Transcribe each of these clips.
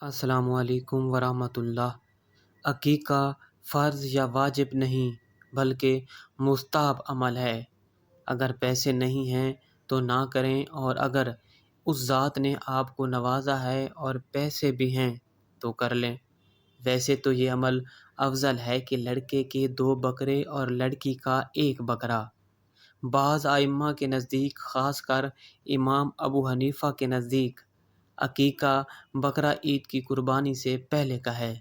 السلام علیکم ورحمۃ اللہ۔ عقیقہ فرض یا واجب نہیں بلکہ مستحب عمل ہے۔ اگر پیسے نہیں ہیں تو نہ کریں، اور اگر اس ذات نے آپ کو نوازا ہے اور پیسے بھی ہیں تو کر لیں۔ ویسے تو یہ عمل افضل ہے کہ لڑکے کے 2 بکرے اور لڑکی کا 1 بکرا۔ بعض ائمہ کے نزدیک، خاص کر امام ابو حنیفہ کے نزدیک، عقیقہ بقرہ عید کی قربانی سے پہلے کا ہے۔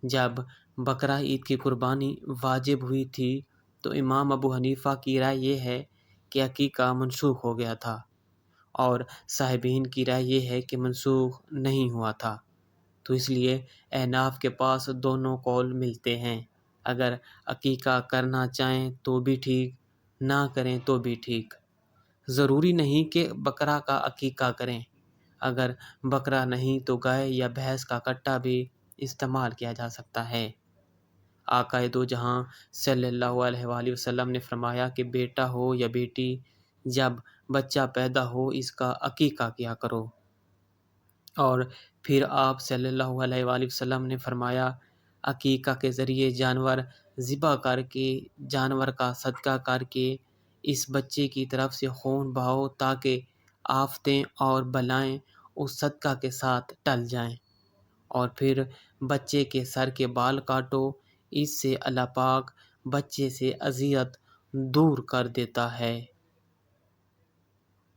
جب بقرہ عید کی قربانی واجب ہوئی تھی تو امام ابو حنیفہ کی رائے یہ ہے کہ عقیقہ منسوخ ہو گیا تھا، اور صاحبین کی رائے یہ ہے کہ منسوخ نہیں ہوا تھا۔ تو اس لیے احناف کے پاس دونوں قول ملتے ہیں۔ اگر عقیقہ کرنا چاہیں تو بھی ٹھیک، نہ کریں تو بھی ٹھیک۔ ضروری نہیں کہ بقرہ کا عقیقہ کریں۔ اگر بکرا نہیں تو گائے یا بھینس کا کٹا بھی استعمال کیا جا سکتا ہے۔ آقا دو جہاں صلی اللہ علیہ وآلہ وسلم نے فرمایا کہ بیٹا ہو یا بیٹی، جب بچہ پیدا ہو اس کا عقیقہ کیا کرو۔ اور پھر آپ صلی اللہ علیہ وآلہ وسلم نے فرمایا، عقیقہ کے ذریعے جانور ذبح کر کے، جانور کا صدقہ کر کے اس بچے کی طرف سے خون بہاؤ تاکہ آفتیں اور بلائیں اس صدقہ کے ساتھ ٹل جائیں، اور پھر بچے کے سر کے بال کاٹو۔ اس سے اللہ پاک بچے سے اذیت دور کر دیتا ہے۔